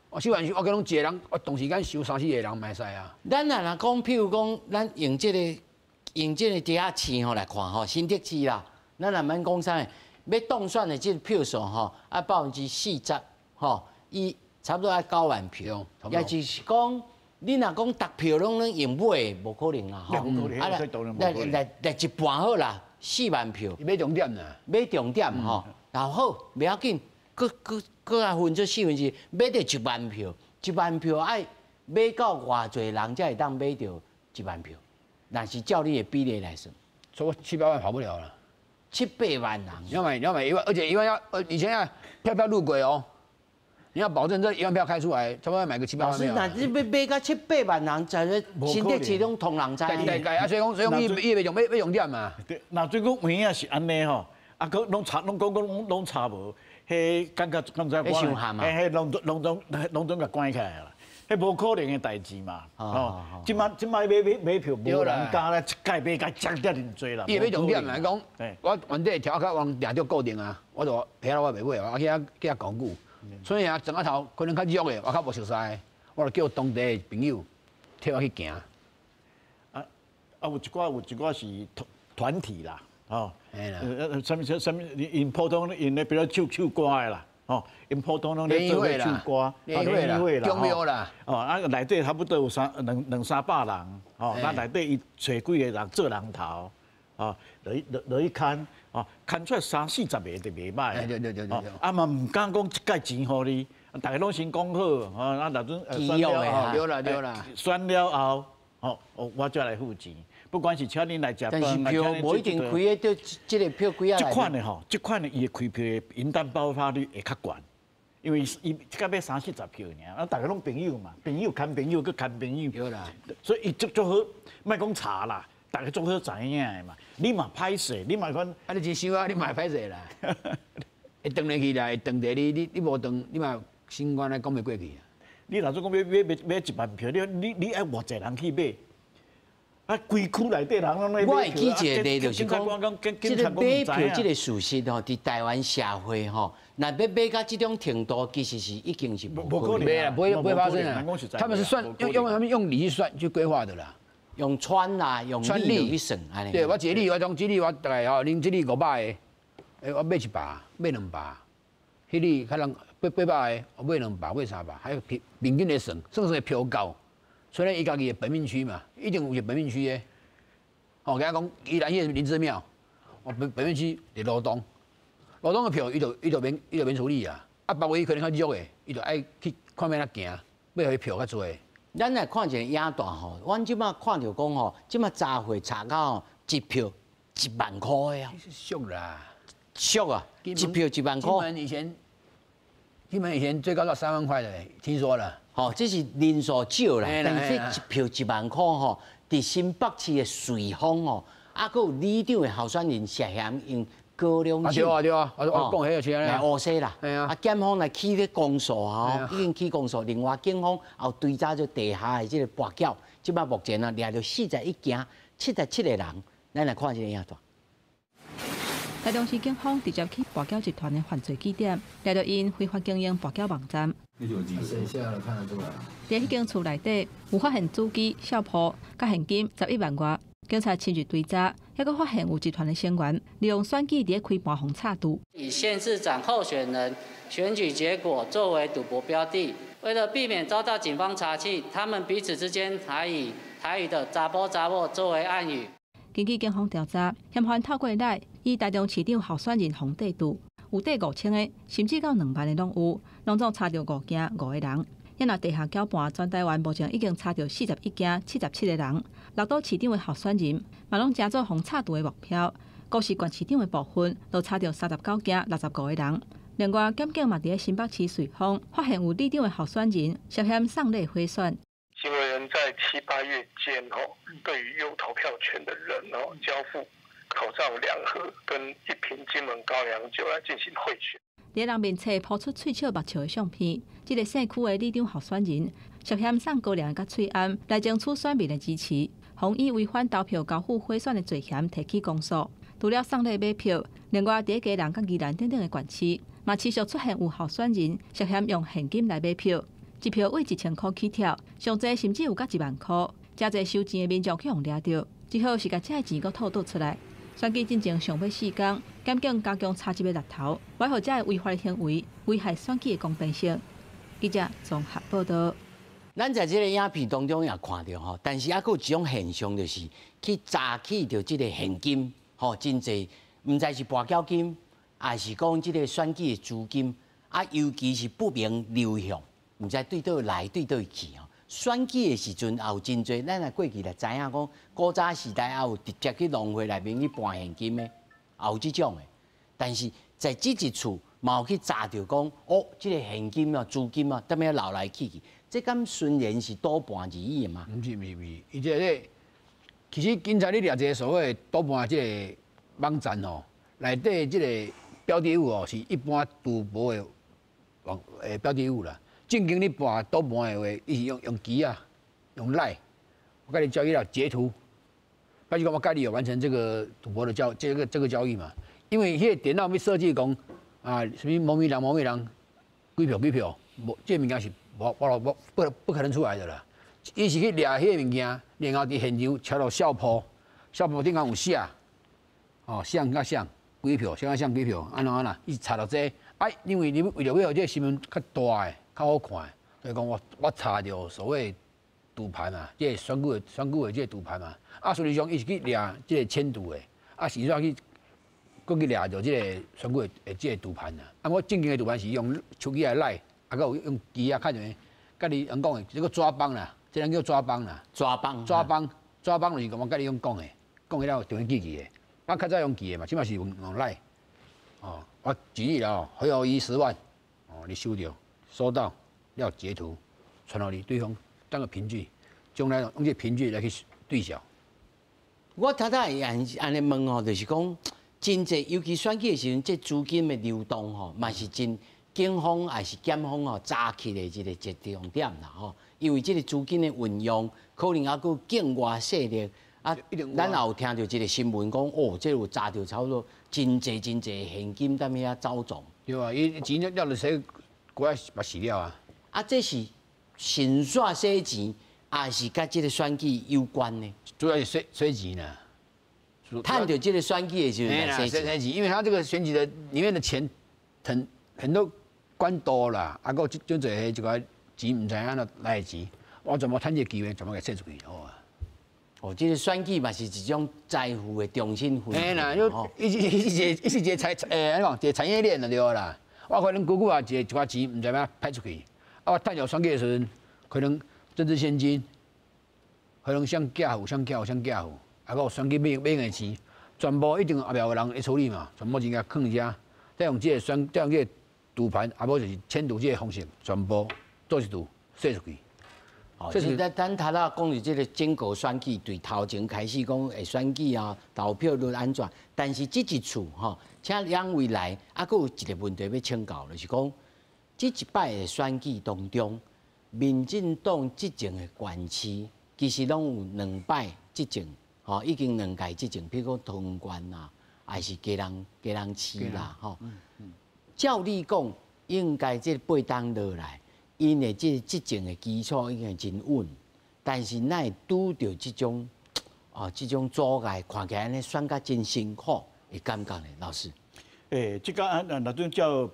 我收完我跟侬一个人，我同时间收3、4个人袂使啊。咱若讲，譬如讲，咱用这个第下市吼来看吼，新竹市啦，咱若免讲啥，要当选的这个票数吼，啊40%吼，伊差不多要9万票，也就是讲，你若讲逐票拢能用买，无可能啦吼。啊，来一半好啦，4万票。买重点啦，买重点吼，然后好，袂要紧，搁啊分出1/4，买到1万票，1万票爱买到偌侪人才会当买到1万票，但是照你的比例来算，所以700万跑不了了。7、8万人。你要买1万，而且1万要以前要票入轨哦。你要保证这1万票开出来，差不多要买个7、8万票。老师，那你要买到7、8万人，才是新竹市拢通人知。对啊，所以伊要用点嘛。对，那最讲名啊是安尼吼，啊，佮拢查无，迄感觉刚才伤寒嘛，迄拢总甲关起来啦，迄无可能的代志嘛。哦，即摆买票无人加咧，一届买甲降得真多啦。伊要重点来讲，我原底条较往定着固定啊，我就遐我袂买，我去遐讲久。所以啊，庄仔头可能较弱的，我较无熟悉的，我就叫当地的朋友替我去行。有一寡是团体啦，哦，什么，因普通因咧比如唱歌的啦，哦，因普通拢咧做个唱歌，联谊会啦，中庙啦，哦，啊内底差不多有两三百人，哦，那内底伊找几个人做人头，哦，落去看。哦，看出来30、40个就袂歹。对。啊嘛唔敢讲一届钱互你，大家拢先讲好，哦，啊那阵选了对啦，选了后，我再来付钱。不管是请恁来食饭，但是票无一定开得到这个票几啊。这款的伊的开票的引单爆发率会较悬，因为伊甲要30、40票尔，啊大家拢朋友嘛，朋友牵朋友，佮牵朋友，对啦，所以伊足好，莫讲查啦。大家总好知影的嘛，你嘛歹势，你嘛讲，啊你真想啊，你嘛歹势啦，会转来去啦，会转地你无转，你嘛心肝来讲袂过去啊。你若说讲买1万票，你爱偌济人去买，啊规区内底人拢来买票。我会记一个例就是讲，这个买票这个事实吼，伫台湾社会吼，若要买到这种程度，其实是已经是无可能啦，不会发生啊。他们是算用理去算去规划的啦。用穿啦，用力去算，安尼。对，我一粒，我大概吼，恁这里500个，我买100，买200，迄里可能800个，我买200，买300，还有平均来算会票高。虽然伊家己的本命区嘛，一定有一个本命区的。哦，甲讲宜兰迄个林芝庙，我本命区伫罗东的票，伊就免处理啊。啊，别位可能较弱的，伊就爱去看免仔行，买迄票较侪。咱来看一个影段吼，阮即马看到讲吼，即马查会查到一票1万块的啊，俗啦，俗啊，一票1万块。基本以前最高到3万块的，听说了。吼，这是人数少啦，但是一票1万块吼，伫新北市的瑞丰哦，啊，佫有里长的候选人涉嫌用高粱酒。对啊，我讲迄个车来乌西啦，啊，检方来起咧公诉吼，已经起公诉。另外，警方也追查咗地下的这个跋筊，即摆目前啊，掠到41件，77个人，咱来看这个影段。台中市警方直接去跋筊集团的犯罪据点，掠到因非法经营跋筊网站。剩下的看得出来。在迄间厝内底，有发现主机、小铺、甲现金11万外。警察深入追查，还佫发现有集团的成员利用选举伫开盘红插赌，以县市长候选人选举结果作为赌博标的。为了避免遭到警方查缉，他们彼此之间还以台语的查甫查某作为暗语。根据警方调查，嫌犯透过来以台中市长候选人洪地赌，有底5000个，甚至到2万的拢有，拢总查到5件5个人。因若地下搅拌，全台湾目前已经查到41件77个人。6都市长的候选人嘛拢加做红插赌的目标，高市县市长的部分都查到39件65个人。另外，检警嘛伫新北市瑞丰发现有里长的候选人涉嫌送礼贿选。行为人在7、8月间对于有投票权的人交付口罩2盒跟1瓶金门高粱酒来进行贿选。在人面前抛出喙笑目笑的相片，这个县区的里长候选人涉嫌送高粱甲喙罨来争取选民的支持，妨以违反投票交付贿选的罪嫌提起公诉。除了送礼买票，另外在嘉南甲宜兰等等的县市，嘛持续出现有候选人涉嫌用现金来买票，一票为1000块起跳，上济甚至有甲1万块。真侪收钱的民众去互掠到，只好是甲这钱搁吐倒出来。选举进程尚要4天，检警加强查缉的力头，维护这违法的行为，危害选举的公平性。记者综合报道。咱在这个影片当中也看到吼，但是还有一种现象，就是去查起到这个现金，吼，真侪，唔知是跋筊金，还是讲这个选举的资金，啊，尤其是不明流向，唔知对倒来对倒去吼。选举的时阵也有真侪，咱来过去来知影讲，古早时代也有直接去农会内面去搬现金的。有这种的，但是在这一处嘛有去查到讲，哦，这个现金啊、资金啊，踮遐流来去去，这敢纯然是赌盘而已嘛？毋是，伊这个其实今仔日掠这个所谓赌盘这个网站吼，内底这个标的物哦，是一般赌博的标的物啦。正经你办赌盘的话，伊是用机啊，用赖，我跟你交易了截图。比如讲，我跟你有完成这个赌博的这个交易嘛？因为迄个电脑要设计讲啊，什么某米人，几票，无这物件是不可能出来的啦。伊是去掠迄个物件，然后伫现场敲到笑铺顶上有写，哦，像几票，像几票，安那，伊查到这，因为你为了要这个新闻较大诶，较好看，所以讲我查到所谓赌盘嘛，即个选举的即个赌盘嘛，实际上伊是去掠即个签赌的，实际上去掠着即个选举的即个赌盘啦。我正经的赌盘是用手机来赖，还有用机看着，甲你讲的这个抓帮啦，这人叫抓帮啦。抓帮就是我甲你讲的，讲起了电机器的。我较早用机的嘛，即嘛是用赖。哦，我举例了回后一10万，哦，你收到要截图传到你对方。当个凭据，将来用这凭据来去对照。我头会安尼问吼，就是讲真济，尤其选举的时阵，这资金的流动吼，嘛是真警方还是检方吼早起的一个重点啦吼。因为这个资金的运用，可能还佫境外势力啊。咱也有听到一个新闻讲，哦，这有查到差不多真济现金踮遐走动。对啊，伊钱了就洗过来把洗了啊。这是。先刷洗钱，还是甲这个选举有关呢？主要是洗钱啦。趁着这个选举的时候洗钱，因为他这个选举的里面的钱很多管道啦，还有就这一个钱唔知安怎来的钱，我怎么趁这个机会怎么给洗出去好啊？哦，这个选举嘛是一种财富的中心分配。啦，一是一个产业链就对啦。我可能久啊，一寡钱唔知怎派出去。我趁着选举的时阵，可能政治现金，可能像假户，还有选举买的钱，全部一定后壁有人来处理嘛，全部钱甲放遮，再用这个赌盘，啊无就是签赌这个方式，全部做一赌洗出去。哦，就是咱头仔讲的这个整个选举，对头前开始讲会选举啊，投票率安怎，但是这一次吼，请两位来，佫有一个问题要请教，就是讲。这一摆的选举当中，民进党执政的县市，其实拢有2摆执政，吼，已经2届执政，譬如讲桃园啦，还是基隆市啦，吼。照理讲，应该这8档落来，因为这执政的基础已经真稳，但是哪会拄到这种阻碍，看起来呢选甲真辛苦的感觉呢，老师。即个那种叫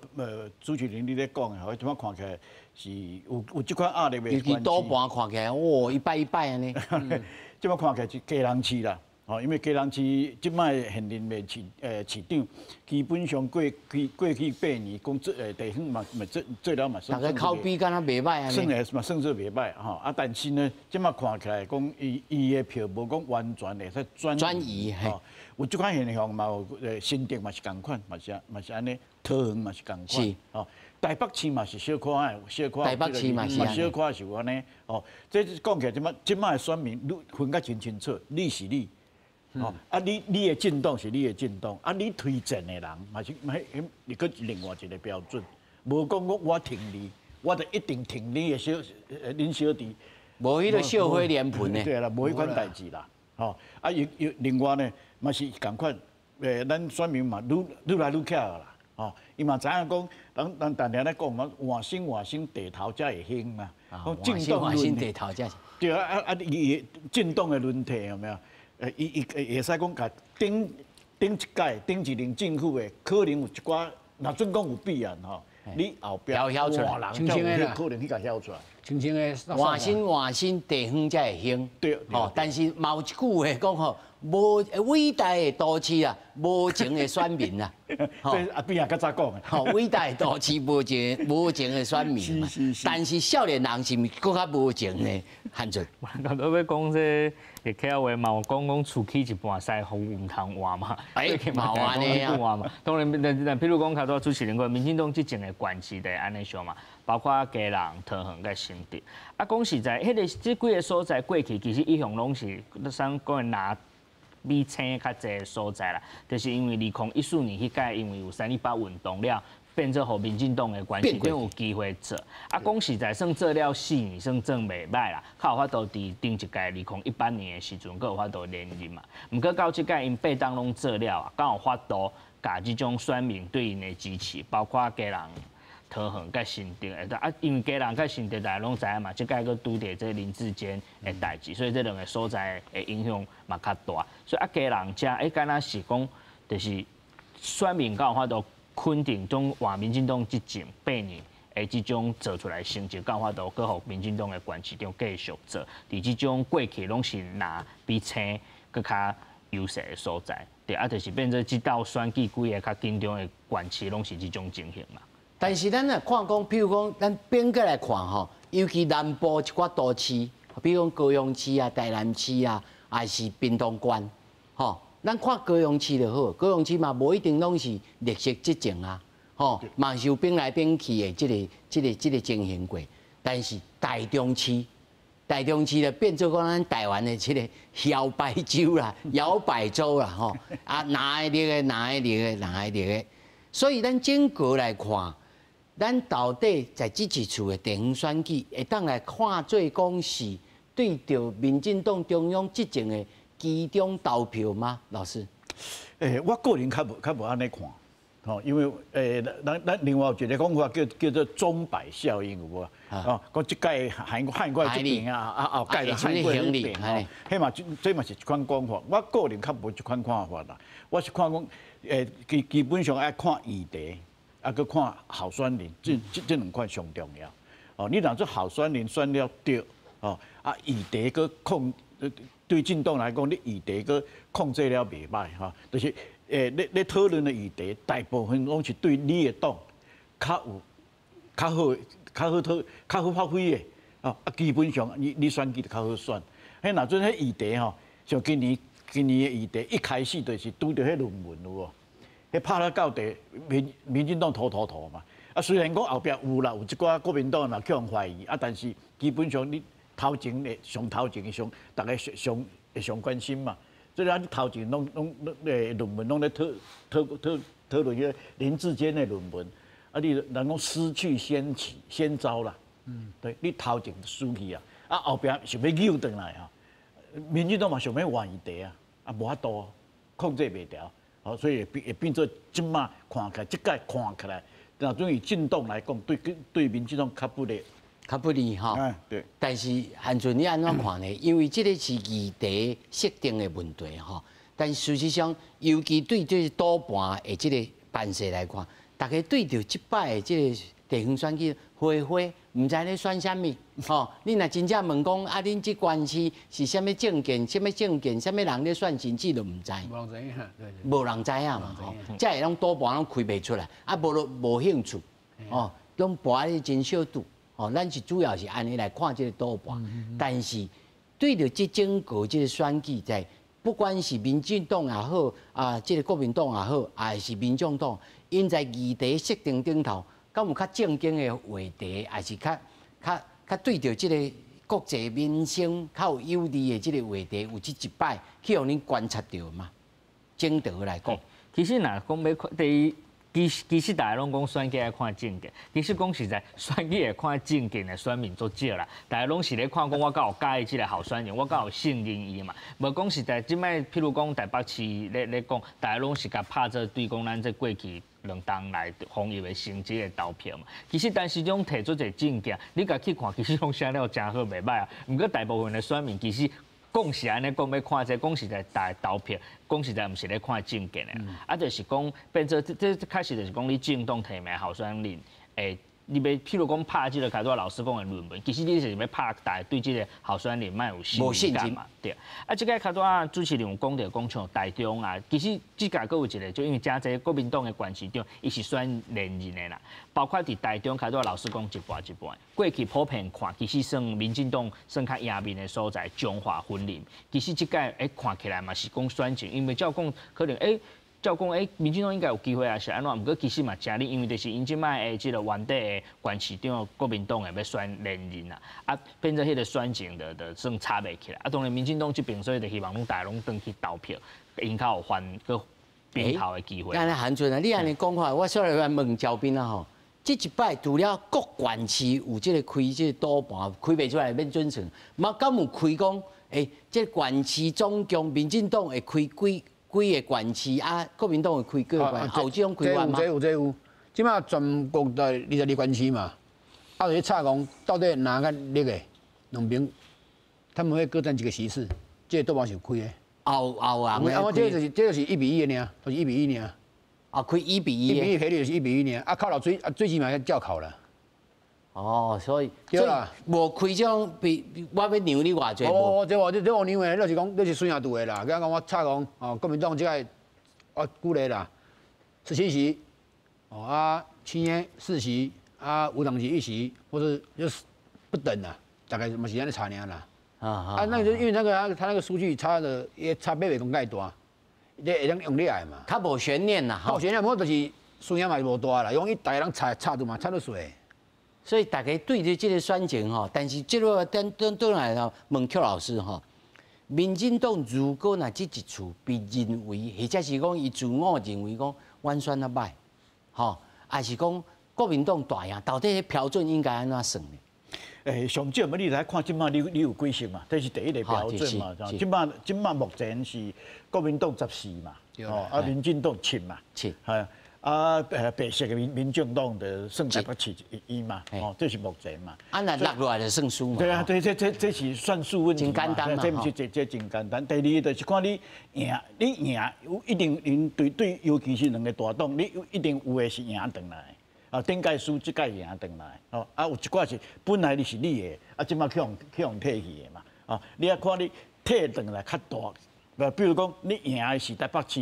朱启麟你咧讲的，即摆看起来是有即款压力的。尤其赌盘看起来，哇，一摆安尼。即摆看起来是基隆市啦，因为基隆市即摆现任的市长，基本上过去8年，讲地方嘛做了嘛，大概口碑敢若袂歹安尼。算做袂歹吼，但是呢，即摆看起来讲伊的票无讲完全会使转移。有即款现象嘛，有新竹嘛是共款，嘛是安尼，桃园嘛是共款。是哦，台北市嘛是小可爱，台北市嘛是小可爱是安尼。哦，这讲起来即摆的选民分甲真清楚，你是你。哦，你的政党是你的政党，你推荐的人嘛是，你个另外一个标准，无讲我挺你，我就一定挺你的恁小弟，无迄个小花脸盆呢？对啦，无迄款代志啦。哦，有另外呢，嘛是共款，咱选民嘛愈来愈巧啦。哦，伊嘛知影讲，咱常常咧讲嘛，换新地头才会兴嘛。换新地头才。对伊政党的轮替有没有？伊会使讲甲顶一任政府的，可能有一寡，若准讲有必然吼，你后壁晓出来，清清的可能去甲晓出来，清清的换新地方才会兴。对，但是嘛有一句话讲吼，无伟大的都市啊，无情的选民啊。这阿扁也较早讲的。吼，伟大的都市无情的选民嘛。但是少年人是毋更较无情呢？汉俊，我都要讲这个客话嘛，我讲厝起一半西风唔通换嘛，嘛换呢啊。嘛，当然，但譬如讲，较多主持人讲，民进党执政的关系在安尼想嘛，包括基隆、桃园、甲新竹。啊，讲实在，迄个这几个所在过去其实一向拢是咱讲拿米青较济的所在啦，就是因为2014年迄届，因为有318运动了。变做互民进党的关系，更有机会做。啊，讲实在，算做了4年，算真袂歹啦。较有法度伫顶一届2018年的时阵，佫有法度连任嘛。毋过到即届因8党拢做了啊，敢有法度甲即种选民对因的支持，包括基隆、桃园、甲新竹的啊，因为基隆甲新竹大家拢知影嘛，即届佫拄着这林志坚的代志，所以这两个所在的影响嘛较大。所以啊，基隆遮敢若是讲，就是选民敢有法度。肯定中换民进党执政8年，即种做出来成绩，敢有法度搁互民进党的关系中继续做。伫即种过去拢是拿比青搁较优势的所在，对啊，就是变做即道选举几个较紧张的关系，拢是即种情形嘛。但是咱若看讲，譬如讲，咱变过来看吼，尤其南部一寡都市，比如讲高雄市啊、台南市啊，还是屏东县，吼。咱看高雄市就好，高雄市嘛无一定拢是绿色执政啊，吼，嘛是有变来变去的这个情形过。但是台中市就变做讲咱台湾的这个摇摆州啦、摇摆州啦，吼，啊哪会绿的，所以咱整个来看，咱到底在这一次的地方选举，会当来看做讲是对着民进党中央执政的。集中投票吗，老师？我个人较无安尼看，吼，因为咱另外有一个讲法叫做钟摆效应有无？哦，讲即届汉怪这边啊，后届就汉怪那边，迄嘛这嘛是一款讲法。我个人较无一款看法啦，我是看讲，基本上爱看议题，啊，佮看候选人，这两款上重要。哦，你若做候选人选了对，哦，啊议题佮控。对进党来讲，你议题佮控制了袂歹哈，就是你讨论的议题，大部分拢是对你的党较好发挥的啊。基本上你选举就较好选。迄若阵迄议题吼，像今年的议题一开始就是拄着迄论文有无？迄拍了到底民进党拖嘛。啊，虽然讲后壁有啦，有一寡国民党嘛叫人怀疑啊，但是基本上你。头前的上，大家上关心嘛。所以咱头前拢论文拢咧讨论迄林志坚的论文，啊，你人讲失去先招啦。对，你头前输去啊，啊后壁想要扭转来啊，民进党嘛想要换议题啊，啊无法度控制袂调，好，所以会变做即马看起来，即届看起来，那对于进党来讲，对民进党较不利。较不利哈，对。但是汉俊你安怎看呢？因为这个是议题设定的问题哈。但事实上，尤其对这赌盘的这个办事来看，大家对着即摆的这个地方选举花，唔知咧选啥物吼。你若真正问讲啊，恁这关系是啥物证件、啥物人咧选甚至都唔知。无人知影，无人知影嘛吼。即个拢赌盘拢开袂出来，啊无兴趣哦，拢博咧真少赌。哦，咱是主要是安尼来看这个赌盘，但是对着这整个这个选举，在不管是民进党也好，啊，这个国民党也好，还是民众党，因在议题设定顶头，敢有较正经的话题，还是较对着这个国际民生较有有利的这个话题，有这一摆去互恁观察到嘛？整体来讲，其实若讲要看第一。其实大家拢讲选举爱看证件，其实讲实在选举会看证件的选民足少啦。大家拢是咧看讲我敢有介意即个候选人，我敢有信任伊嘛。无讲实在，即摆譬如讲台北市咧讲，大家拢是甲拍做对讲咱这过去2党来防疫的成绩的投票嘛。其实但是种摕出一个证件，你甲去看，其实拢写了真好袂歹啊。毋过大部分的选民其实。讲是安尼讲要看这，讲实在大投票，讲实在毋是咧看证件的，就是讲变做这开始就是讲你政党提名候选人，你要譬如讲拍这个凯多老师讲的论文，其实你是要拍大家对这个候选人卖有信心嘛？对。啊，这个凯多主持人有讲到讲像台中啊，其实这届佫有一个，就因为加这国民党的关系长，伊是选连任的啦。包括伫台中凯多老师讲一半一半，过去普遍看，其实算民进党算较赢面的所在，中华分林。其实这届看起来嘛是讲选情，因为照讲可能照讲，民进党应该有机会啊，是安怎？不过其实嘛，正哩，因为就是因即摆的这个原地的关市长，国民党的要选连任啊，啊，变成迄个选情的算插袂起来。啊，当然民进党这边，所以就希望大家拢登去投票，因较有翻个平头的机会。那韩俊啊，你安尼讲法，我稍微问焦斌啊吼，这一摆除了各县市有这个开这个赌盘开袂出来免准成，嘛敢有开讲，这县市总共民进党会开几个县市啊，国民党会开几个县，有这种开法吗？有，即马全国的22县市嘛，啊，就去查讲到底哪个那个两边，他们会各占几个席次，这个赌盘是有开的。后人的。我这就是1:1的呢，就是1:1呢。啊，开1:1。1:1赔率就是1:1呢，啊，靠老最起码要叫考了。哦，所以对啦，无开这种比我要让你偌济。这无让的，就是讲你是孙亚度的啦。讲我查讲哦，国民党这个几个啦，17席，啊，7年4席，啊，无党籍1席，或者就是不等啦，大概嘛是安尼差尔啦。啊，那就因为那个他那个数据差的也差别袂讲介大，这会当用你来嘛。较无悬念啦，无悬念，无就是孙亚嘛是无大啦，用伊大家人差住嘛，差得水。所以大家对这个选情吼，但是这个等来了问邱老师吼，民进党如果那这一次被认为，或者是讲伊自我认为讲完选啊歹，吼，还是讲国民党大赢，到底标准应该安怎算呢？上少嘛，你来看即摆你有几席嘛？这是第一个标准嘛。即摆目前是国民党14嘛，啊，民进党7嘛，7，系。啊，白色的民进党的算台北市1嘛，这是目前嘛。啊，那落落来就算输嘛。对啊，对，这是算数问题嘛。真简单嘛，这不是这真简单。第二就是看你赢，一定对，尤其是两个大党，你一定有的是赢回来。啊，顶届输，这届赢回来。哦，啊，有一寡是本来你是你的，啊，即马去用摕去的嘛。啊，你要看你摕回来较大。比如讲，你赢的是台北市，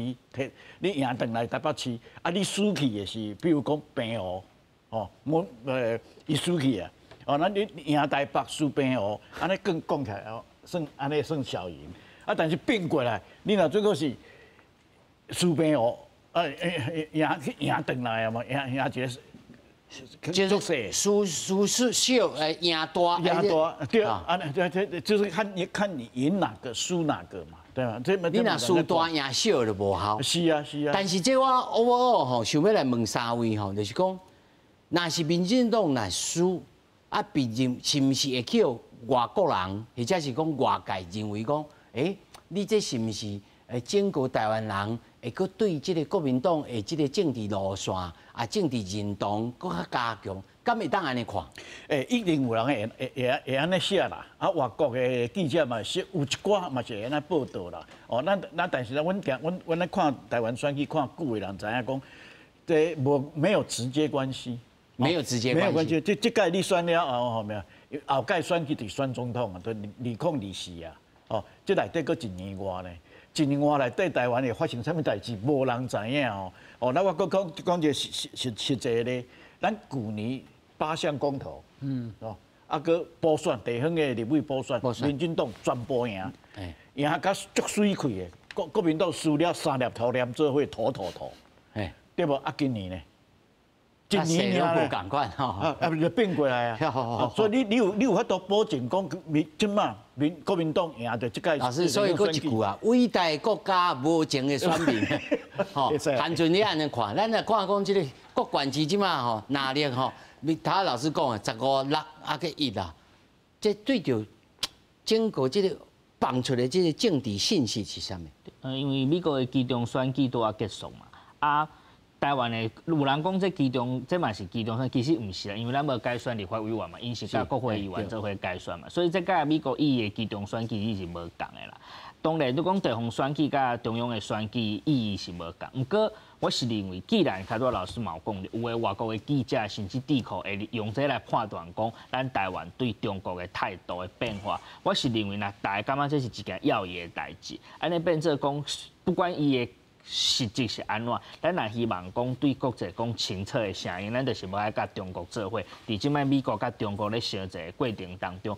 你赢回来台北市，啊，你输去的是，比如讲平湖，伊输去啊，那你赢台北输平湖，安尼更讲起来算安尼算小赢，啊，但是变过来，你若最果是输平湖，赢回来啊嘛，赢一个。就是输小，赢大，对啊，对，就是看你赢哪个，输哪个嘛，对吧？你若输大赢小就无效。是啊。但是这我吼想要来问3位吼，就是讲，若是民进党若输，啊，别人是毋是会叫外国人，或者是讲外界认为讲，你这是毋是整个台湾人？会搁对这个国民党的这个政治路线啊、政治认同搁较加强，敢会当安尼看？一定有人会安尼写啦。啊，外国的记者嘛是有一寡嘛是会安尼报道啦。哦，那但是呢，阮咧看台湾选举看久的人知影讲，这没有直接关系。没有直接关系。没有关系。这届你选了后面，后届选举就选总统啊，都2024啊。哦，这内底搁1年外呢。1年外内底台湾会发生啥物代志，无人知影哦。那我讲一个实际咧，咱去年8项公投，搁补选地方的立委补选，民进党全部赢，赢甲足水气的，国民党输了3粒头连做伙吐，对无？啊，今年呢？今年无共款吼，就变过来啊。所以你有法度保证讲，即马国民党赢着即届。老师，所以讲一句啊，伟大国家无情的选民，吼，韩俊你安尼看，咱来看讲即个各县市即马吼哪力吼，他老师讲的15、6啊个1啦，这对着整个即个放出来即个政治信息是啥物？因为美国的期中选举都要结束嘛，台湾的有人讲这其中，这嘛是其中，其实唔是啦，因为咱无改选立法委员嘛，因是甲国会议员做伙改选嘛，所以这甲美国意义的其中选举是无共的啦。当然，你讲地方选举甲中央的选举意义是无共，不过我是认为，既然凯多老师嘛有讲，有的外国的记者甚至智库会用这来判断讲，咱台湾对中国的态度的变化，我是认为呢，大家感觉这是一件要义的代志，安尼变做讲，不管伊的实质是安怎，咱也希望讲对国际讲清楚的声音，咱就是要爱甲中国做伙。伫即摆美国甲中国咧相济的过程当中，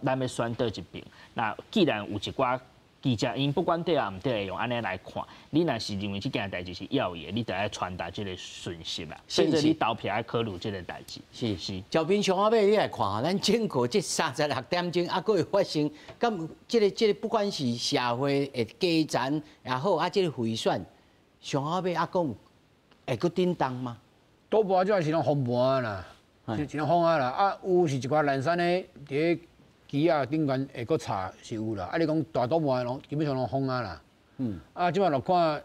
咱要选倒一边。那既然有一寡记者，因不管对啊毋对，会用安尼来看，你若是认为这件代志是要义，你就要传达这个讯息啦。甚至你投票要考虑这个代志。是。赵斌上下尾你来看吼，咱整个这36点钟啊，佫会发生，咁这个不管是社会的加残也好，啊，这个贿选。上下尾啊，讲会佫震动吗？赌博这是种风盘啦，是种风啊啦。啊，有是一寡烂山的伫机啊顶悬会佫查是有啦。啊，你讲大赌盘拢基本上拢风啊啦。啊，即摆就看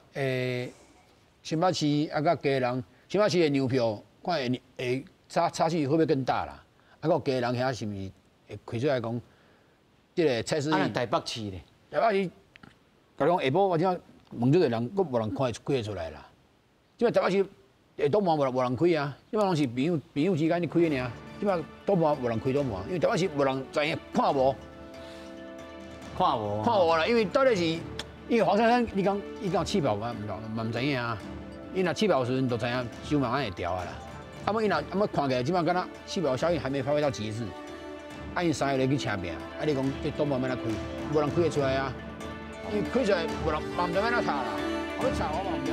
新北市啊，甲家人，新北市的牛票看会差距会不会更大啦？啊，个家人遐是毋是会开出来讲，即个菜市？啊，台北市咧？台北市，甲你讲下晡我怎问这个人，佫无人开得出来啦。即摆台北市下赌盘无人开啊，即摆拢是朋友之间咧开的尔。即摆赌盘无人开赌盘，因为台北市无人知影看无啦。因为到底是因为黄珊珊，伊讲气泡嘛毋知影啊。伊若气泡时阵，就知影手慢慢会调啊啦。啊，伊若看起来，即摆敢若气泡效应还没发挥到极致。啊，因3个人去请病，啊，你讲这赌盘要哪开？无人开得出来啊。因为开出来，无人嘛唔知要哪查啦，我要查我嘛唔知。